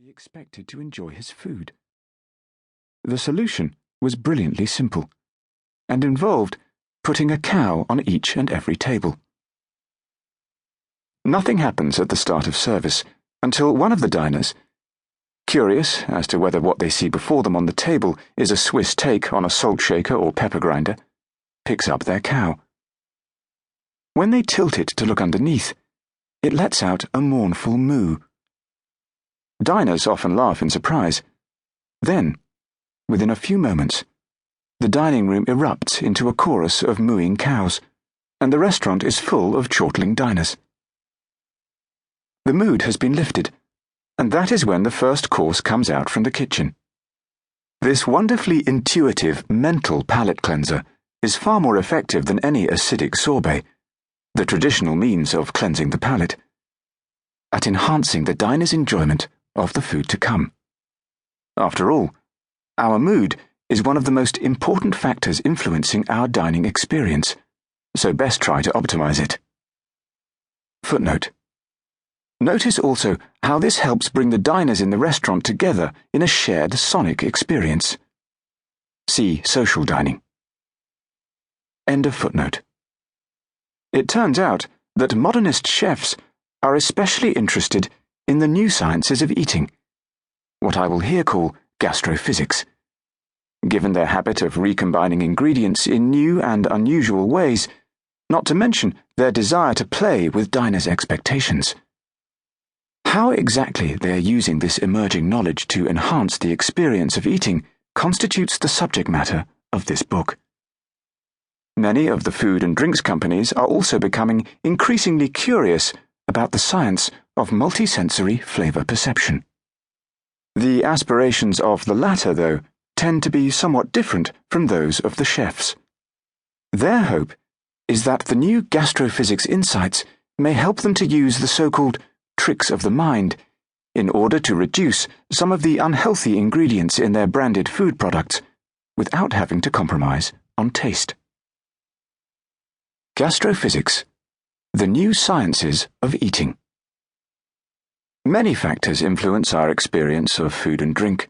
he expected to enjoy his food. The solution was brilliantly simple, and involved putting a cow on each and every table. Nothing happens at the start of service until one of the diners, curious as to whether what they see before them on the table is a Swiss take on a salt shaker or pepper grinder, picks up their cow. When they tilt it to look underneath, it lets out a mournful moo. Diners often laugh in surprise. Then, within a few moments, the dining room erupts into a chorus of mooing cows, and the restaurant is full of chortling diners. The mood has been lifted, and that is when the first course comes out from the kitchen. This wonderfully intuitive mental palate cleanser is far more effective than any acidic sorbet, the traditional means of cleansing the palate, at enhancing the diner's enjoyment of the food to come. After all, our mood is one of the most important factors influencing our dining experience, so best try to optimize it. Footnote. Notice also how this helps bring the diners in the restaurant together in a shared sonic experience. See social dining. End of footnote. It turns out that modernist chefs are especially interested in the new sciences of eating, what I will here call gastrophysics. Given their habit of recombining ingredients in new and unusual ways, not to mention their desire to play with diners' expectations. How exactly they are using this emerging knowledge to enhance the experience of eating constitutes the subject matter of this book. Many of the food and drinks companies are also becoming increasingly curious about the science of multisensory flavor perception. The aspirations of the latter, though, tend to be somewhat different from those of the chefs. Their hope is that the new gastrophysics insights may help them to use the so-called tricks of the mind in order to reduce some of the unhealthy ingredients in their branded food products without having to compromise on taste. Gastrophysics, the new sciences of eating. Many factors influence our experience of food and drink,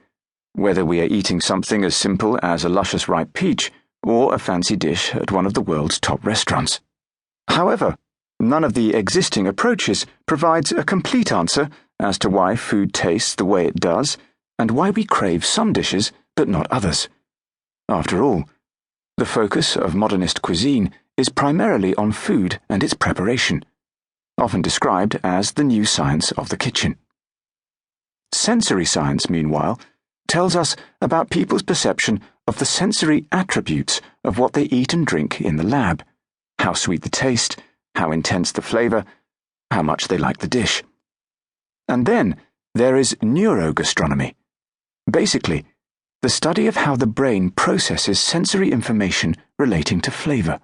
whether we are eating something as simple as a luscious ripe peach or a fancy dish at one of the world's top restaurants. However, none of the existing approaches provides a complete answer as to why food tastes the way it does and why we crave some dishes but not others. After all, the focus of modernist cuisine is primarily on food and its preparation, often described as the new science of the kitchen. Sensory science, meanwhile, tells us about people's perception of the sensory attributes of what they eat and drink in the lab, how sweet the taste, how intense the flavor, how much they like the dish. And then there is neurogastronomy, basically the study of how the brain processes sensory information relating to flavor.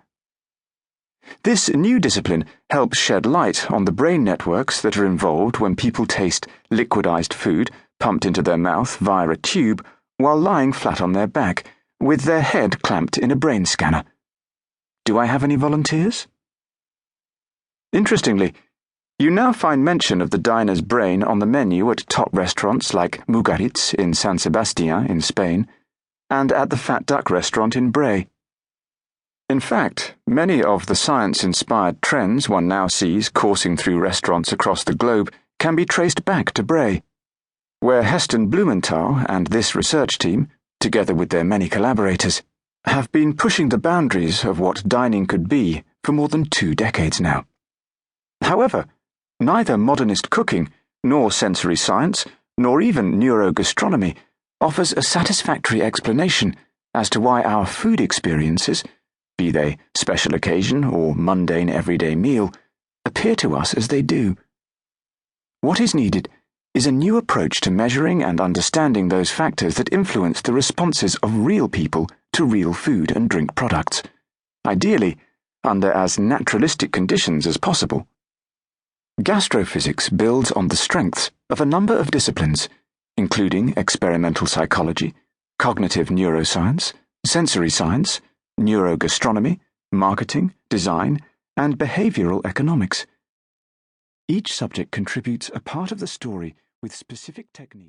This new discipline helps shed light on the brain networks that are involved when people taste liquidized food pumped into their mouth via a tube while lying flat on their back, with their head clamped in a brain scanner. Do I have any volunteers? Interestingly, you now find mention of the diner's brain on the menu at top restaurants like Mugaritz in San Sebastian in Spain, and at the Fat Duck restaurant in Bray. In fact, many of the science-inspired trends one now sees coursing through restaurants across the globe can be traced back to Bray, where Heston Blumenthal and this research team, together with their many collaborators, have been pushing the boundaries of what dining could be for more than 2 decades now. However, neither modernist cooking, nor sensory science, nor even neurogastronomy offers a satisfactory explanation as to why our food experiences, be they special occasion or mundane everyday meal, appear to us as they do. What is needed is a new approach to measuring and understanding those factors that influence the responses of real people to real food and drink products, ideally under as naturalistic conditions as possible. Gastrophysics builds on the strengths of a number of disciplines, including experimental psychology, cognitive neuroscience, sensory science, neurogastronomy, marketing, design, and behavioral economics. Each subject contributes a part of the story with specific techniques.